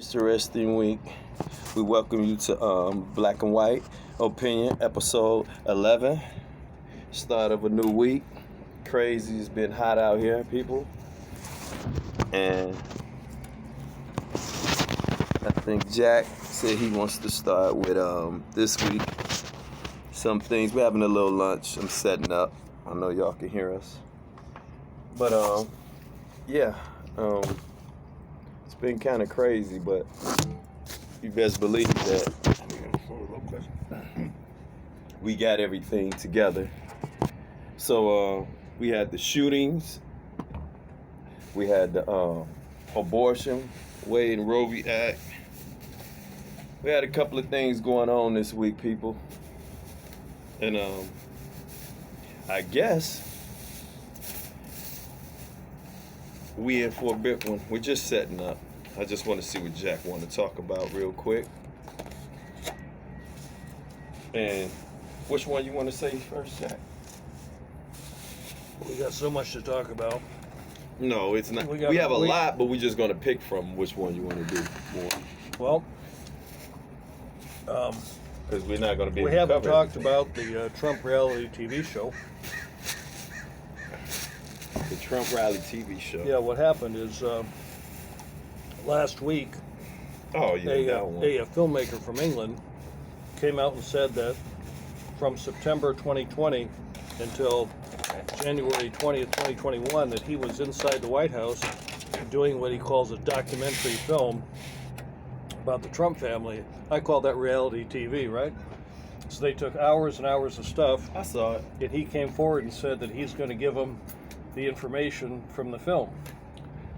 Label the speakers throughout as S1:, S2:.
S1: Interesting week. We welcome you to Black and White Opinion, episode 11. Start of a new week. Crazy, it's been hot out here, people. And I think Jack said he wants to start with this week. Some things. We're having a little lunch. I'm setting up. I know y'all can hear us. But yeah. It's been kind of crazy, but you best believe that we got everything together. So we had the shootings, we had the abortion, Wade and Roe v. Act. We had a couple of things going on this week, people. And I guess we in for a big one. We're just setting up. I just want to see what Jack want to talk about real quick. And which one you want to say first, Jack?
S2: We got so much to talk about.
S1: No, it's not. We have a lot, but we're just going to pick from which one you want to do more.
S2: Well,
S1: because we're not going to be able
S2: we haven't
S1: to cover
S2: talked
S1: everything.
S2: about the Trump reality TV show.
S1: The Trump rally TV show.
S2: Yeah, what happened is last week,
S1: Oh, yeah, that one.
S2: a filmmaker from England came out and said that from September 2020 until January 20th, 2021, that he was inside the White House doing what he calls a documentary film about the Trump family. I call that reality TV, right? So they took hours and hours of stuff.
S1: I saw it.
S2: And he came forward and said that he's going to give them the information from the film.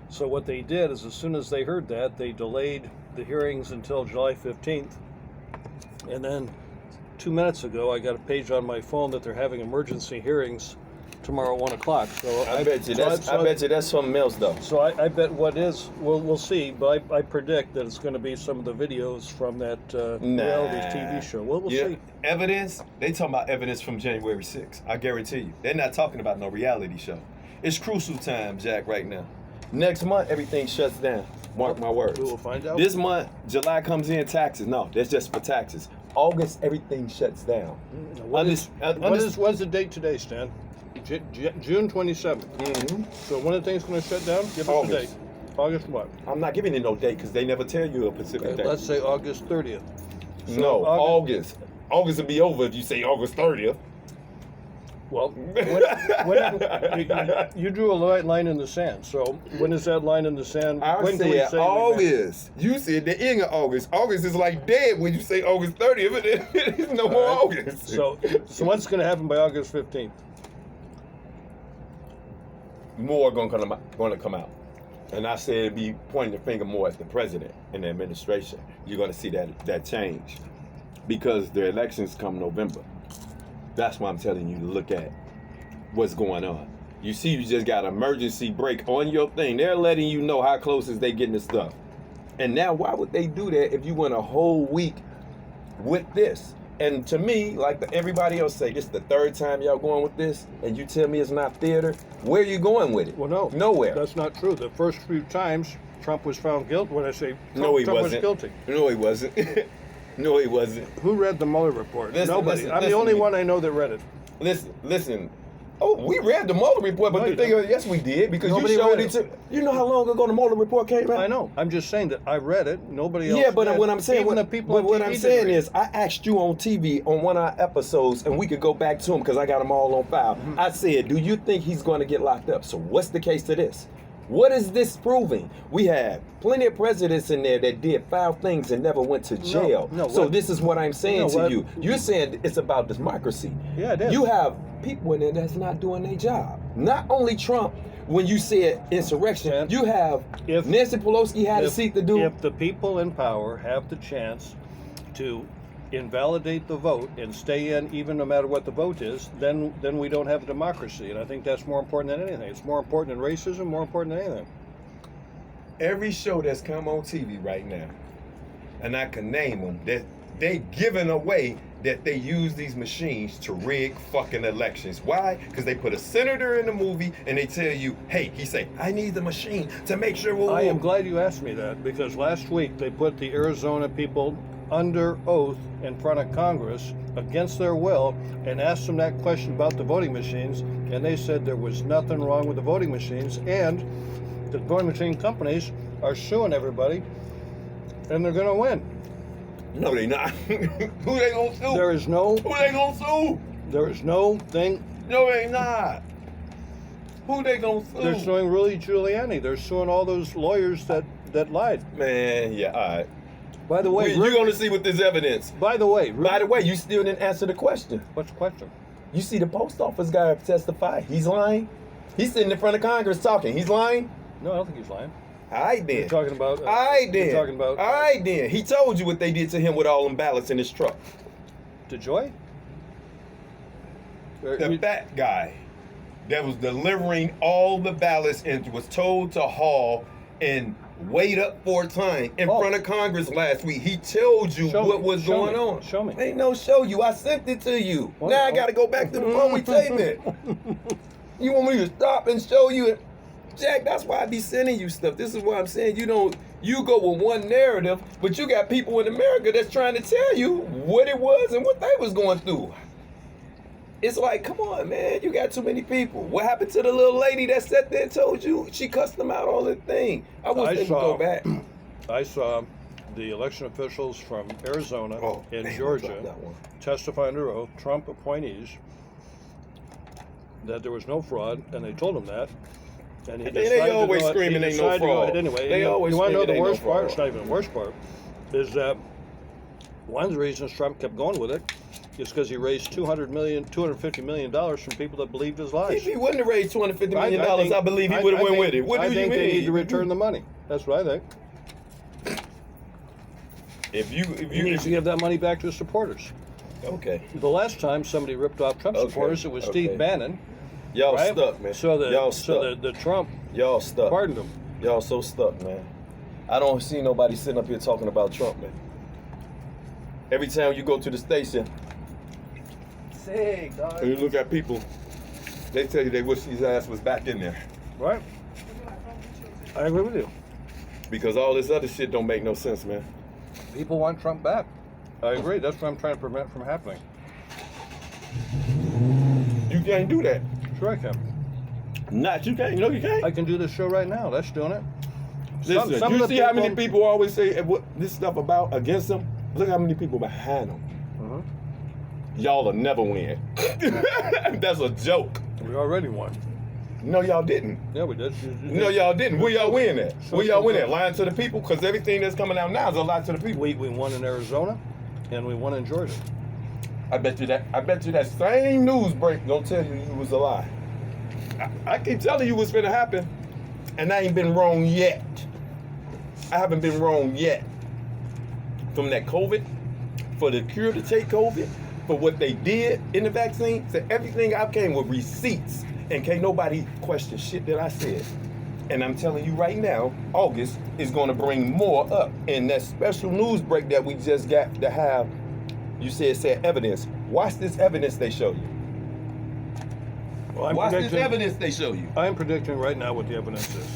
S2: So what they did is, as soon as they heard that, they delayed the hearings until July 15th. And then 2 minutes ago, I got a page on my phone that they're having emergency hearings tomorrow at 1 o'clock. So
S1: I bet you that's something else, though.
S2: So I bet what is, we'll see, but I predict that it's going to be some of the videos from that reality TV show. We'll see.
S1: Evidence? They talking about evidence from January 6th. I guarantee you. They're not talking about no reality show. It's crucial time, Jack, right now. Next month, everything shuts down. Mark my words.
S2: We will find out.
S1: This month, July comes in, taxes. No, that's just for taxes. August, everything shuts down.
S2: What's the date today, Stan? June 27th.
S1: Mm-hmm.
S2: So when are things going to shut down? Give us a date. August what?
S1: I'm not giving you no date because they never tell you a specific date.
S2: Let's say August 30th. So
S1: no, August. August will be over if you say August 30th.
S2: Well, you drew a line in the sand. So when is that line in the sand?
S1: I said August. You said the end of August. August is like dead when you say August 30th. There's no more August.
S2: So what's going to happen by August 15th?
S1: More going to come out. And I said it'd be pointing the finger more at the president and the administration. You're going to see that change because the elections come November. That's why I'm telling you to look at what's going on. You see, you just got emergency break on your thing. They're letting you know how close is they getting the stuff. And now, why would they do that if you went a whole week with this? And to me, like everybody else say, this is the third time y'all going with this, and you tell me it's not theater. Where are you going with it?
S2: Well, no.
S1: Nowhere.
S2: That's not true. The first few times, Trump was found guilty. When I say
S1: Trump
S2: was guilty.
S1: No, he wasn't. No, he wasn't.
S2: Who read the Mueller report? Nobody. I'm the
S1: listen
S2: only one I know that read it.
S1: Listen. Oh, we read the Mueller report, but the thing is, yes, we did, because
S2: Nobody
S1: you showed
S2: read
S1: it. You know how long ago the Mueller report came out?
S2: I know. I'm just saying that I read it. Nobody else.
S1: Yeah, but
S2: did.
S1: what I'm saying,
S2: Even the people on
S1: what
S2: TV
S1: I'm saying
S2: didn't
S1: is, I asked you on TV on one of our episodes, and we could go back to him because I got them all on file. Mm-hmm. I said, do you think he's going to get locked up? So what's the case to this? What is this proving? We have plenty of presidents in there that did foul things and never went to jail. So this is what I'm saying to you. You're saying it's about democracy.
S2: Yeah, it is.
S1: You have people in there that's not doing their job. Not only Trump. When you said insurrection, you have Nancy Pelosi had a seat to do.
S2: If the people in power have the chance to invalidate the vote and stay in even no matter what the vote is, then we don't have a democracy. And I think that's more important than anything. It's more important than racism, more important than anything.
S1: Every show that's come on TV right now, and I can name them, that they giving away that they use these machines to rig fucking elections. Why? Because they put a senator in the movie and they tell you, hey, he say, I need the machine to make sure we'll.
S2: I am glad you asked me that, because last week they put the Arizona people under oath in front of Congress against their will and asked them that question about the voting machines, and they said there was nothing wrong with the voting machines, and the voting machine companies are suing everybody, and they're going to win.
S1: No, they not. Who they gonna sue?
S2: There is no.
S1: Who they gonna sue?
S2: There is no thing.
S1: No, they not. Who they gonna sue?
S2: They're suing Rudy Giuliani. They're suing all those lawyers that lied.
S1: Man, yeah, all right.
S2: By the way,
S1: You're gonna see with this evidence.
S2: By the way,
S1: You still didn't answer the question.
S2: what's the question?
S1: You see the post office guy testify. He's lying. He's sitting in front of Congress talking. He's lying.
S2: No, I don't think he's lying.
S1: All right then.
S2: You're talking about.
S1: All right then.
S2: You're talking about.
S1: All right then. He told you what they did to him with all them ballots in his truck.
S2: To Joy?
S1: The fat guy that was delivering all the ballots and was told to haul and wait up for time in front of Congress last week. He told you what was going on.
S2: Show me.
S1: Ain't no show you. I sent it to you.
S2: What?
S1: Now I got to go back to the phone we taping it. You want me to stop and show you? Jack, that's why I be sending you stuff. This is why I'm saying you go with one narrative, but you got people in America that's trying to tell you what it was and what they was going through. It's like, come on, man, you got too many people. What happened to the little lady that sat there and told you she cussed them out all the thing? I wish they would go back.
S2: I saw the election officials from Arizona and Georgia testify under oath, Trump appointees, that there was no fraud, and they told him that. And
S1: they always screaming ain't no fraud.
S2: Anyway,
S1: they always
S2: you want to know the
S1: screaming
S2: worst
S1: ain't no
S2: part?
S1: fraud.
S2: It's not even the worst part. Is that one of the reasons Trump kept going with it is because he raised $250 million from people that believed his lies.
S1: If he wouldn't have raised $250 million, I believe he would have went with it. What do you mean?
S2: I think they need to return the money. That's what I think.
S1: If you
S2: He needs to give that money back to his supporters.
S1: Okay.
S2: The last time somebody ripped off Trump supporters, it was Steve Bannon.
S1: Y'all
S2: right?
S1: stuck, man.
S2: So
S1: Y'all
S2: the Trump
S1: Y'all stuck.
S2: pardoned him.
S1: Y'all so stuck, man. I don't see nobody sitting up here talking about Trump, man. Every time you go to the station, and you look at people, they tell you they wish his ass was back in there.
S2: Right? I agree with you.
S1: Because all this other shit don't make no sense, man.
S2: People want Trump back. I agree. That's what I'm trying to prevent from happening.
S1: You can't do that.
S2: Sure I can.
S1: Not you can't. No, you can't.
S2: I can do this show right now. That's doing it.
S1: Listen,
S2: some
S1: you
S2: of the
S1: see how many people always say what this stuff about against them? Look how many people behind them. Y'all will never win. That's a joke.
S2: We already won.
S1: No, y'all didn't.
S2: Yeah, we did.
S1: No, y'all didn't. Where y'all win at? Where y'all win at? Lying to the people? Because everything that's coming out now is a lie to the people.
S2: We won in Arizona, and we won in Georgia.
S1: I bet you that same news break gonna tell you was a lie. I keep telling you what's gonna happen, and I ain't been wrong yet. I haven't been wrong yet. From that COVID, for the cure to take COVID, for what they did in the vaccine, so everything I came with receipts, and can't nobody question shit that I said. And I'm telling you right now, August is gonna bring more up. And that special news break that we just got to have, you said evidence. Watch this evidence they show you.
S2: Well,
S1: Watch this evidence they show you.
S2: I'm predicting right now what the evidence is.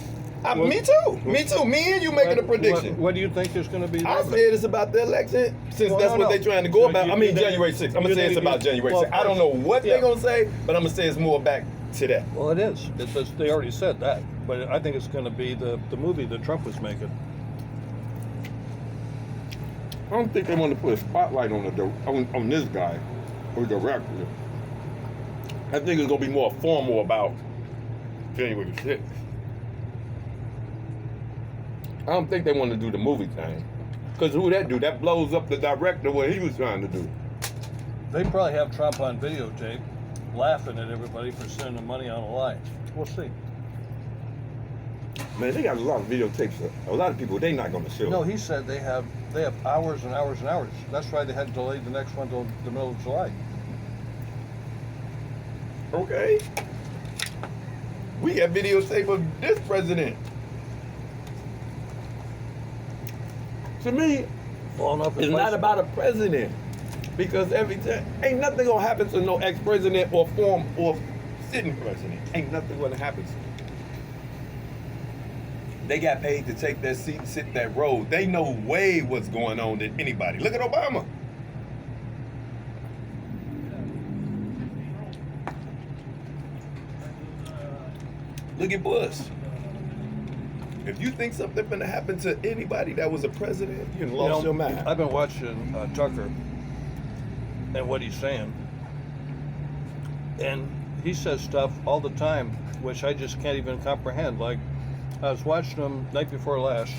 S1: Me too. Me and you making a prediction.
S2: What do you think is going to be the
S1: I
S2: evidence?
S1: said it's about the election, since that's what they're trying to go about. January 6th. I'm going to say it's about January 6th. I don't know what they're going to say, but I'm going to say it's more back to that.
S2: Well, it is. They already said that. But I think it's going to be the movie that Trump was making.
S1: I don't think they want to put a spotlight on this guy or director. I think it's going to be more formal about January 6th. I don't think they want to do the movie thing. Because who that do? That blows up the director what he was trying to do.
S2: They probably have Trump on videotape laughing at everybody for sending money on a lie. We'll see.
S1: Man, they got a lot of videotapes. A lot of people, they're not going to show.
S2: No, he said they have hours and hours and hours. That's why they had delayed the next one till the middle of July.
S1: Okay. We got videotape of this president. To me,
S2: Falling off his
S1: it's not about a president. Because every time, ain't nothing gonna happen to no ex-president or former or sitting president. Ain't nothing gonna happen to them. They got paid to take that seat and sit that road. They know way what's going on than anybody. Look at Obama. Look at Bush. If you think something gonna happen to anybody that was a president, you done lost your mind.
S2: I've been watching Tucker and what he's saying, and he says stuff all the time which I just can't even comprehend. Like, I was watching him night before last,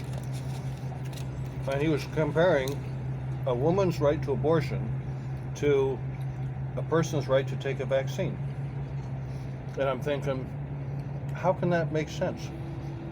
S2: and he was comparing a woman's right to abortion to a person's right to take a vaccine. And I'm thinking, how can that make sense?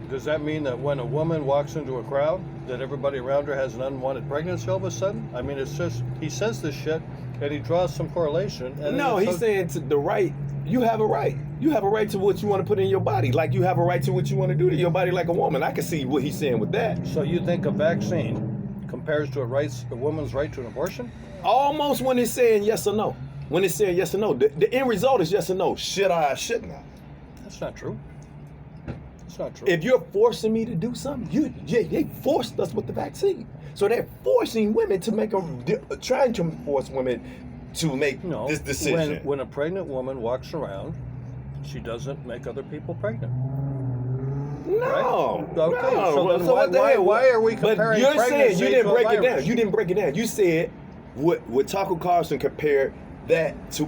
S2: Does that mean that when a woman walks into a crowd, that everybody around her has an unwanted pregnancy all of a sudden? I mean, it's just, he says this shit, and he draws some correlation. And
S1: no, he's saying to the right, you have a right. You have a right to what you want to put in your body. Like you have a right to what you want to do to your body like a woman. I can see what he's saying with that.
S2: So you think a vaccine compares to a woman's right to an abortion?
S1: Almost when it's saying yes or no. When it's saying yes or no. The end result is yes or no. Should I or shouldn't I?
S2: That's not true. It's not true.
S1: If you're forcing me to do something, they forced us with the vaccine. So they're forcing women to make trying to force women to make this decision.
S2: When a pregnant woman walks around, she doesn't make other people pregnant.
S1: No.
S2: Right? Okay.
S1: No.
S2: So why are we comparing
S1: But you're saying
S2: pregnancy
S1: you didn't
S2: to a
S1: break it
S2: virus?
S1: down. You didn't break it down. You said what Tucker Carlson compared that to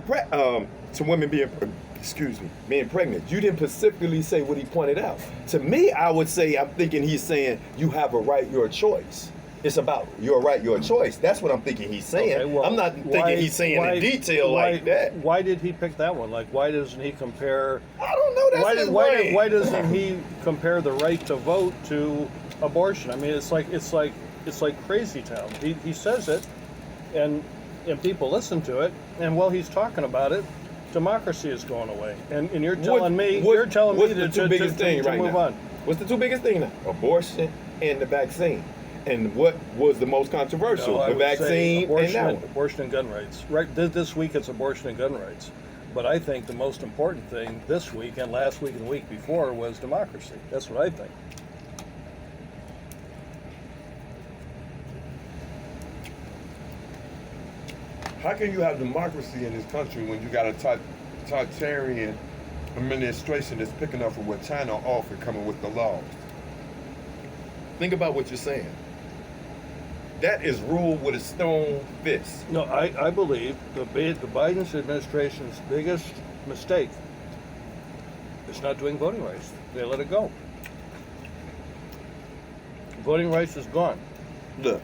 S1: women being pregnant. You didn't specifically say what he pointed out. To me, I would say I'm thinking he's saying you have a right, your choice. It's about your right, your choice. That's what I'm thinking he's saying.
S2: Okay, well,
S1: I'm not thinking he's saying in detail like that.
S2: Why did he pick that one? Like, why doesn't he compare?
S1: I don't know. That's his way.
S2: Why doesn't he compare the right to vote to abortion? I mean, it's like crazy town. He says it, and people listen to it, and while he's talking about it, democracy is going away. And you're telling me
S1: what's
S2: to
S1: the two biggest thing right
S2: move
S1: now?
S2: on.
S1: What's the two biggest thing now? Abortion and the vaccine. And what was the most controversial? The vaccine and that one.
S2: Abortion and gun rights. Right. This week it's abortion and gun rights. But I think the most important thing this week and last week and the week before was democracy. That's what I think.
S1: How can you have democracy in this country when you got a totalitarian administration that's picking up from what China offered, coming with the laws? Think about what you're saying. That is ruled with a stone fist.
S2: No, I believe the Biden administration's biggest mistake is not doing voting rights. They let it go. Voting rights is gone.
S1: Look,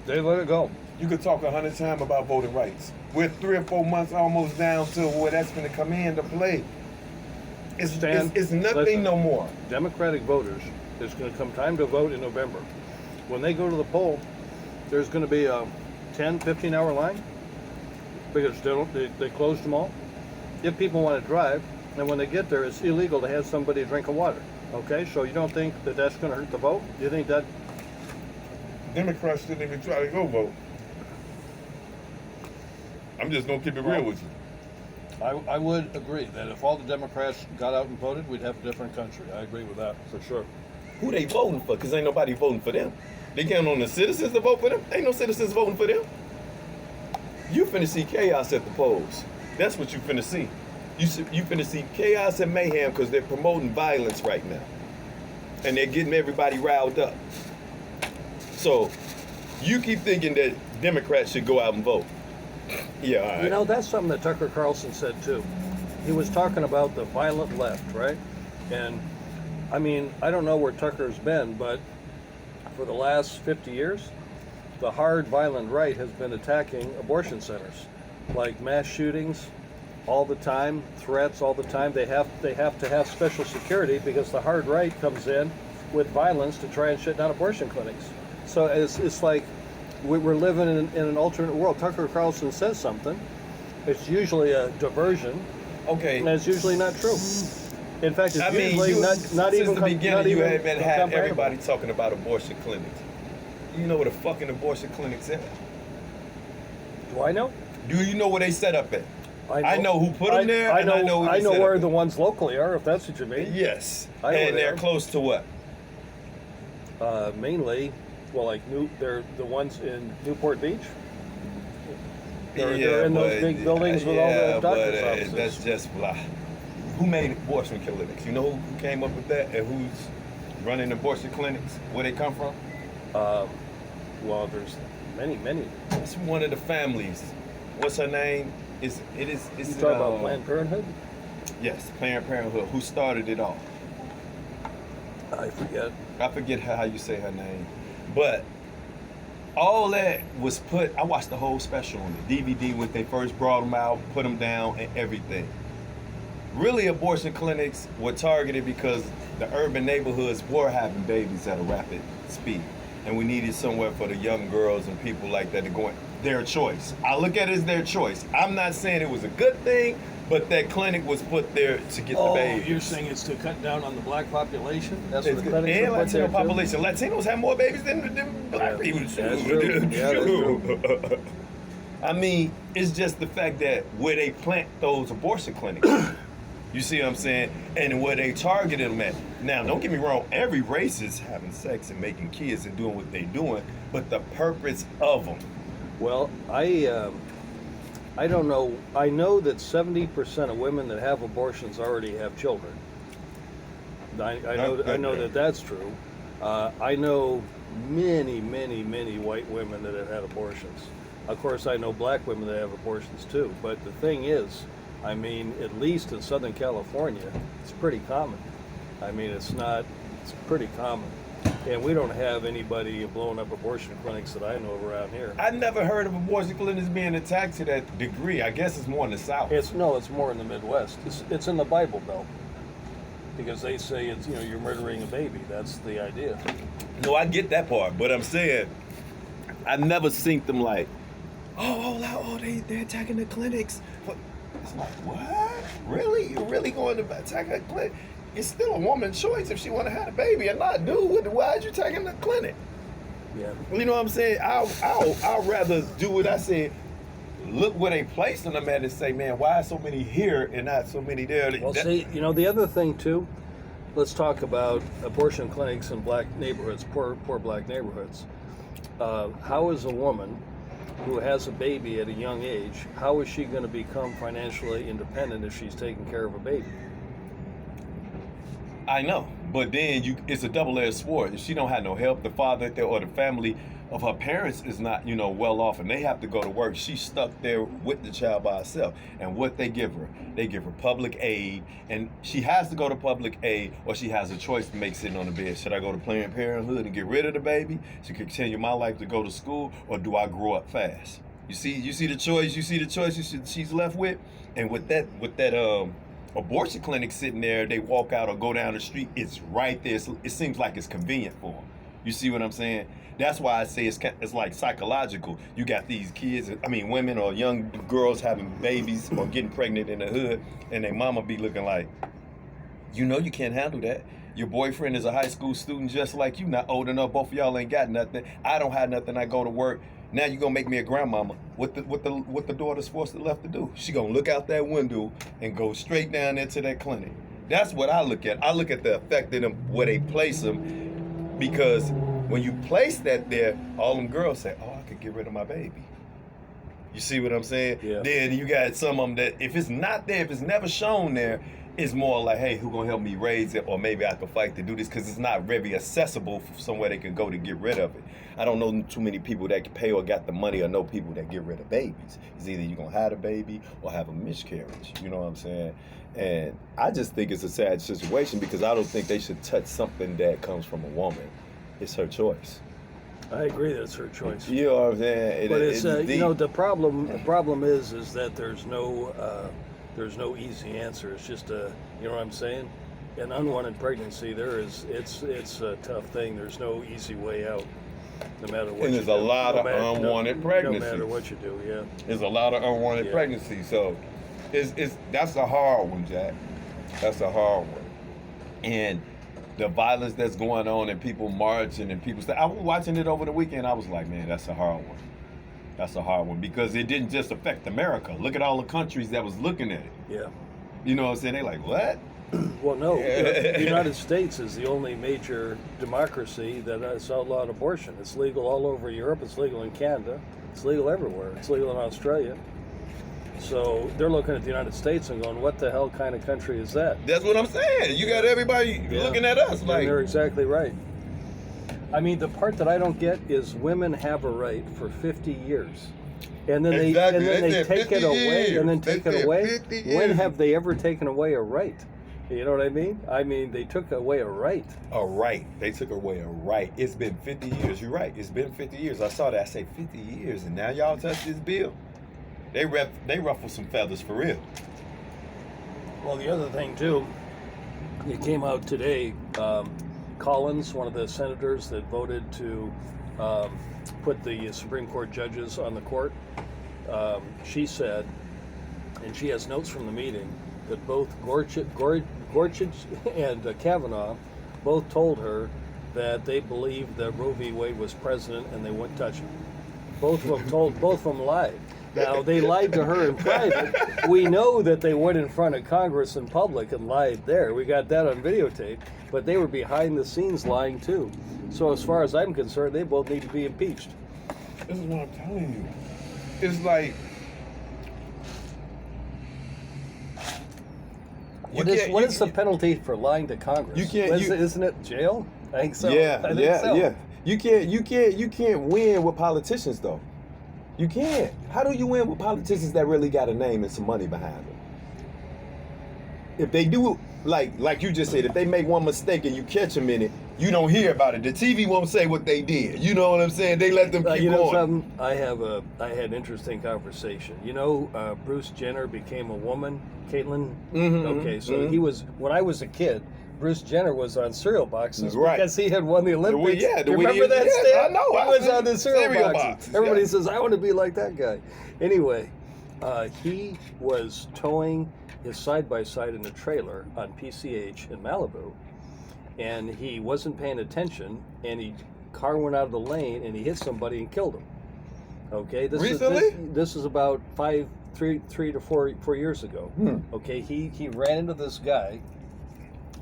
S2: they let it go.
S1: You could talk 100 times about voting rights. We're 3 or 4 months almost down to where that's going to come into play. It's nothing no more.
S2: Democratic voters, it's going to come time to vote in November. When they go to the poll, there's going to be a 10, 15-hour line because they closed them all. If people want to drive, and when they get there, it's illegal to have somebody drink water. Okay, so you don't think that that's going to hurt the vote? Do you think that?
S1: Democrats didn't even try to go vote. I'm just going to keep it real with you.
S2: I would agree that if all the Democrats got out and voted, we'd have a different country. I agree with that, for sure.
S1: Who they voting for? Because ain't nobody voting for them. They count on the citizens to vote for them. Ain't no citizens voting for them. You finna see chaos at the polls. That's what you finna see. You finna see chaos and mayhem because they're promoting violence right now. And they're getting everybody riled up. So, you keep thinking that Democrats should go out and vote. Yeah, all right.
S2: You know, that's something that Tucker Carlson said too. He was talking about the violent left, right? And I mean, I don't know where Tucker's been, but for the last 50 years, the hard, violent right has been attacking abortion centers, like mass shootings all the time, threats all the time. They have to have special security because the hard right comes in with violence to try and shut down abortion clinics. So it's like we're living in an alternate world. Tucker Carlson says something. It's usually a diversion.
S1: Okay.
S2: And it's usually not true. In fact, it's usually not even.
S1: Since the beginning, you haven't had everybody talking about abortion clinics. You know what a fucking abortion clinic's at?
S2: Do I know?
S1: Do you know where they set up at? I know who put them there,
S2: I
S1: and
S2: know,
S1: I know who
S2: I
S1: they
S2: know
S1: set
S2: where
S1: up
S2: the
S1: at.
S2: ones locally are, if that's what you mean.
S1: Yes,
S2: I know
S1: and
S2: they
S1: they're
S2: are.
S1: close to what?
S2: Mainly, well, like they're the ones in Newport Beach. They're in those big buildings with all the doctor's offices.
S1: That's just blah. Who made abortion clinics? You know who came up with that, and who's running abortion clinics? Where they come from?
S2: Well, there's many.
S1: It's one of the families. What's her name?
S2: You talking about Planned Parenthood?
S1: Yes, Planned Parenthood. Who started it all?
S2: I forget.
S1: I forget how you say her name, but all that was put. I watched the whole special on the DVD when they first brought them out, put them down, and everything. Really, abortion clinics were targeted because the urban neighborhoods were having babies at a rapid speed, and we needed somewhere for the young girls and people like that to go in. Their choice. I look at it as their choice. I'm not saying it was a good thing, but that clinic was put there to get the babies.
S2: You're saying it's to cut down on the black population? That's
S1: It's
S2: what the
S1: good.
S2: clinics
S1: And
S2: were put there
S1: Latino
S2: too?
S1: population. Latinos have more babies than black people.
S2: That's true. Yeah, that's true.
S1: I mean, it's just the fact that where they plant those abortion clinics, you see what I'm saying? And where they target them at. Now, don't get me wrong, every race is having sex and making kids and doing what they're doing, but the purpose of them.
S2: Well, I don't know. I know that 70% of women that have abortions already have children. I know that that's true. I know many white women that have had abortions. Of course, I know black women that have abortions too. But the thing is, I mean, at least in Southern California, it's pretty common. I mean, it's pretty common. And we don't have anybody blowing up abortion clinics that I know of around here.
S1: I never heard of abortion clinics being attacked to that degree. I guess it's more in the South.
S2: It's more in the Midwest. It's in the Bible Belt. Because they say it's, you're murdering a baby. That's the idea.
S1: No, I get that part, but I'm saying I never seen them like, they're attacking the clinics. But it's like, what? Really? You're really going to attack a clinic? It's still a woman's choice if she want to have a baby or not. Dude, why'd you attacking the clinic?
S2: Yeah.
S1: You know what I'm saying? I'll rather do what I said. Look where they placing them at and say, man, why so many here and not so many there?
S2: Well, see, the other thing too, let's talk about abortion clinics in black neighborhoods, poor black neighborhoods. How is a woman who has a baby at a young age, how is she going to become financially independent if she's taking care of a baby?
S1: I know, but then it's a double-edged sword. If she don't have no help, the father there or the family of her parents is not, well off, and they have to go to work. She's stuck there with the child by herself. And what they give her public aid, and she has to go to public aid, or she has a choice to make sitting on the bed. Should I go to Planned Parenthood and get rid of the baby to continue my life to go to school, or do I grow up fast? You see the choice. You see the choice she's left with, and with that abortion clinic sitting there, they walk out or go down the street, it's right there. It seems like it's convenient for them. You see what I'm saying? That's why I say it's like psychological. You got these kids, women or young girls having babies or getting pregnant in the hood, and their mama be looking like, you can't handle that. Your boyfriend is a high school student just like you, not old enough. Both of y'all ain't got nothing. I don't have nothing. I go to work. Now you gonna make me a grandmama. What the daughter's forced to left to do? She gonna look out that window and go straight down into that clinic. That's what I look at. I look at the effect of them where they place them, because when you place that there, all them girls say, "Oh, I could get rid of my baby." You see what I'm saying?
S2: Yeah.
S1: Then you got some of them that if it's not there, if it's never shown there, it's more like, hey, who gonna help me raise it, or maybe I can fight to do this, because it's not very accessible for somewhere they can go to get rid of it. I don't know too many people that can pay or got the money, or know people that get rid of babies. It's either you're gonna have a baby or have a miscarriage. You know what I'm saying? And I just think it's a sad situation, because I don't think they should touch something that comes from a woman. It's her choice.
S2: I agree that it's her choice.
S1: You know what I'm saying?
S2: But it's the problem is that there's no easy answer. It's just you know what I'm saying? An unwanted pregnancy, it's a tough thing. There's no easy way out, no matter what.
S1: And there's a lot of unwanted pregnancies.
S2: No matter what you do, yeah.
S1: There's a lot of unwanted pregnancies, so that's a hard one, Jack. That's a hard one. And the violence that's going on, and people marching and people I was watching it over the weekend. I was like, man, that's a hard one. That's a hard one because it didn't just affect America. Look at all the countries that was looking at it.
S2: Yeah.
S1: You know what I'm saying? They like, what?
S2: Well, no. The United States is the only major democracy that has outlawed abortion. It's legal all over Europe. It's legal in Canada. It's legal everywhere. It's legal in Australia. So they're looking at the United States and going, what the hell kind of country is that?
S1: That's what I'm saying. You got everybody looking at us
S2: And
S1: like.
S2: they're exactly right. I mean, the part that I don't get is women have a right for 50 years. And then
S1: Exactly.
S2: they take it away, and then
S1: They
S2: take it
S1: said
S2: away.
S1: 50
S2: When
S1: years.
S2: have they ever taken away a right? You know what I mean? I mean, they took away a right.
S1: A right. They took away a right. It's been 50 years. You're right. It's been 50 years. I saw that. I say 50 years, and now y'all touch this bill. They ruffle some feathers for real.
S2: Well, the other thing too, it came out today. Collins, one of the senators that voted to put the Supreme Court judges on the court, she said, and she has notes from the meeting, that both Gorsuch and Kavanaugh both told her that they believed that Roe v. Wade was precedent and they wouldn't touch it. Both of them lied. Now, they lied to her in private. We know that they went in front of Congress in public and lied there. We got that on videotape. But they were behind the scenes lying too. So as far as I'm concerned, they both need to be impeached.
S1: This is what I'm telling you. It's like
S2: What is the penalty for lying to Congress?
S1: You can't.
S2: Isn't it jail? I think so.
S1: Yeah,
S2: I think so.
S1: yeah. You can't win with politicians though. You can't. How do you win with politicians that really got a name and some money behind them? If they do, like you just said, if they make one mistake and you catch them in it, you don't hear about it. The TV won't say what they did. You know what I'm saying? They let them keep
S2: you know
S1: going.
S2: something? I had an interesting conversation. You know, Bruce Jenner became a woman. Caitlyn. Okay, so he was when I was a kid. Bruce Jenner was on cereal boxes because he had won the Olympics.
S1: The
S2: Remember that,
S1: yes,
S2: Stan?
S1: I know.
S2: He was on the cereal boxes.
S1: boxes.
S2: Everybody says, I want to be like that guy. Anyway, he was towing his side-by-side in a trailer on PCH in Malibu, and he wasn't paying attention, and car went out of the lane, and he hit somebody and killed him. Okay, this is about 3 to 4 years ago. Okay, he ran into this guy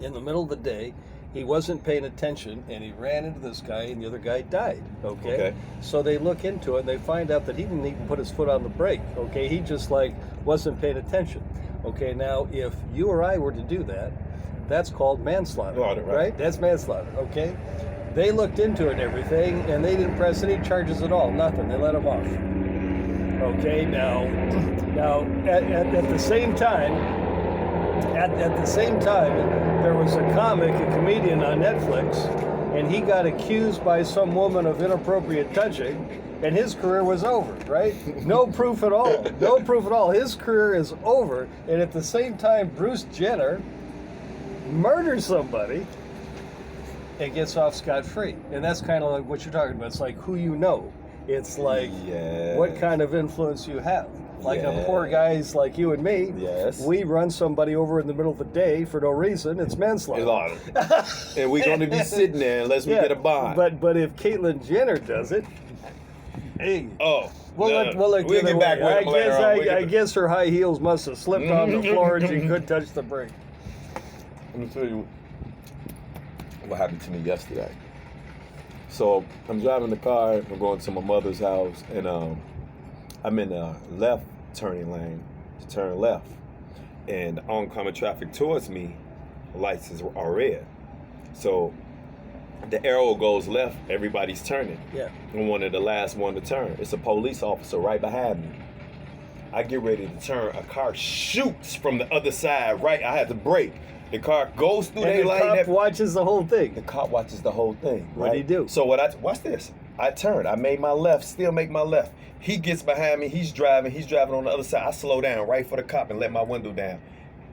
S2: in the middle of the day. He wasn't paying attention, and he ran into this guy, and the other guy died. Okay? So they look into it, and they find out that he didn't even put his foot on the brake. Okay, he just wasn't paying attention. Okay, now if you or I were to do that, that's called manslaughter, right? That's manslaughter. Okay, they looked into it and everything, and they didn't press any charges at all. Nothing. They let him off. Okay, now at the same time. At the same time, there was a comedian on Netflix, and he got accused by some woman of inappropriate touching, and his career was over, right? No proof at all. No proof at all. His career is over, and at the same time, Bruce Jenner murders somebody and gets off scot-free. And that's kind of like what you're talking about. It's like who you know. It's like what kind of influence you have. Like a poor guys like you and me, we run somebody over in the middle of the day for no reason. It's manslaughter.
S1: And we're going to be sitting there unless we get a bond.
S2: But if Caitlyn Jenner does it, hey.
S1: We'll get back with him later on.
S2: I guess her high heels must have slipped on the floor and she couldn't touch the brake.
S1: Let me tell you what happened to me yesterday. So I'm driving the car. I'm going to my mother's house, and I'm in the left turning lane to turn left, and oncoming traffic towards me, lights are red. So the arrow goes left, everybody's turning.
S2: Yeah.
S1: I'm one of the last one to turn. It's a police officer right behind me. I get ready to turn, a car shoots from the other side, right? I had to brake. The car goes through
S2: and
S1: the light.
S2: The cop watches the whole thing.
S1: The cop watches the whole thing.
S2: What did he do?
S1: So watch this. I turned. I made my left, still make my left. He gets behind me. He's driving on the other side. I slow down right for the cop and let my window down.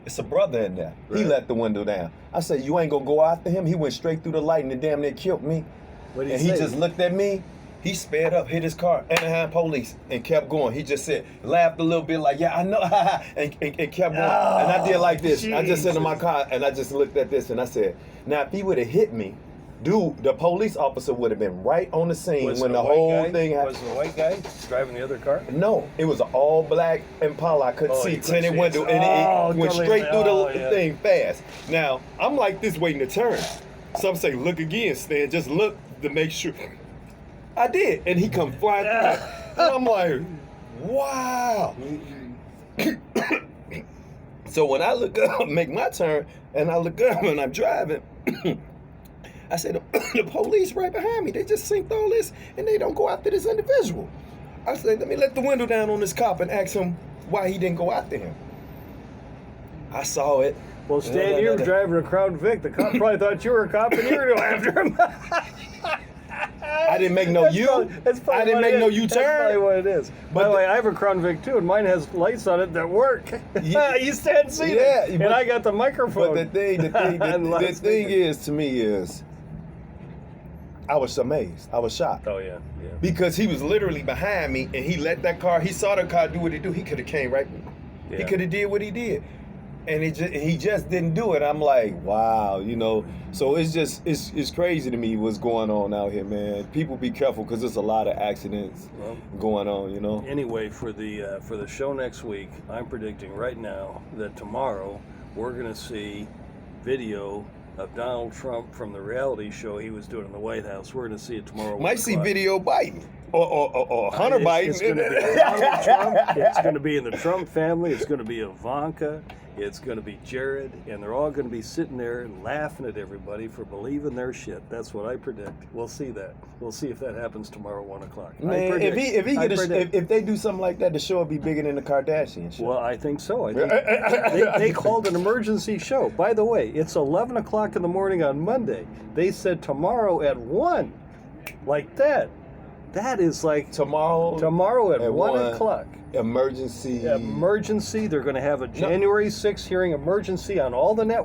S1: It's a brother in there. Right. He let the window down. I said, you ain't gonna go after him? He went straight through the light and it damn near killed me.
S2: What did he say?
S1: He just looked at me. He sped up, hit his car, Anaheim police, and kept going. He just said, laughed a little bit like, yeah, I know, and kept going.
S2: Oh,
S1: and I did like this.
S2: Jesus.
S1: I just sat in my car and I just looked at this and I said, now if he would have hit me, dude, the police officer would have been right on the scene
S2: Was
S1: when
S2: it
S1: the
S2: a white
S1: whole
S2: guy?
S1: thing happened.
S2: Was it a white guy driving the other car?
S1: No, it was an all black Impala. I couldn't
S2: Oh,
S1: see
S2: you couldn't
S1: tinted
S2: see
S1: window,
S2: it.
S1: and
S2: Oh,
S1: it went
S2: totally.
S1: straight through
S2: Oh,
S1: the
S2: yeah.
S1: thing fast. Now I'm like this waiting to turn. Some say look again, Stan. Just look to make sure. I did, and he come flying through, and I'm like, wow. So when I look up, make my turn, and I look up and I'm driving. I said, the police right behind me. They just synced all this, and they don't go after this individual. I said, let me let the window down on this cop and ask him why he didn't go after him. I saw it.
S2: Well, Stan, you were driving a Crown Vic. The cop probably thought you were a cop, and you were going after him.
S1: I didn't make no U. I didn't make no U-turn.
S2: That's probably what it is. By
S1: But
S2: the way, I have a Crown Vic too, and mine has lights on it that work. You stand seated.
S1: Yeah,
S2: and
S1: but-
S2: I got the microphone.
S1: But the thing is, to me, is I was amazed. I was shocked.
S2: Oh yeah, yeah.
S1: Because he was literally behind me, and he let that car. He saw the car do what it do. He could have came right. He
S2: Yeah.
S1: could have did what he did, and he just didn't do it. I'm like, wow, you know. So it's crazy to me what's going on out here, man. People be careful because there's a lot of accidents
S2: Well,
S1: going on, you know.
S2: anyway, for the show next week, I'm predicting right now that tomorrow we're going to see video of Donald Trump from the reality show he was doing in the White House. We're going to see it tomorrow.
S1: Might see
S2: 1 o'clock.
S1: video Biden or Hunter Biden.
S2: It's going to be Donald Trump. It's going to be in the Trump family. It's going to be Ivanka. It's going to be Jared, and they're all going to be sitting there laughing at everybody for believing their shit. That's what I predict. We'll see that. We'll see if that happens tomorrow 1 o'clock.
S1: Man, if they do something like that, the show will be bigger than the Kardashians show.
S2: Well, I think so. I think they called an emergency show. By the way, it's 11 o'clock in the morning on Monday. They said tomorrow at 1. Like that. That is like
S1: tomorrow
S2: at 1 o'clock.
S1: Emergency.
S2: They're going to have a January 6th hearing emergency on all the networks.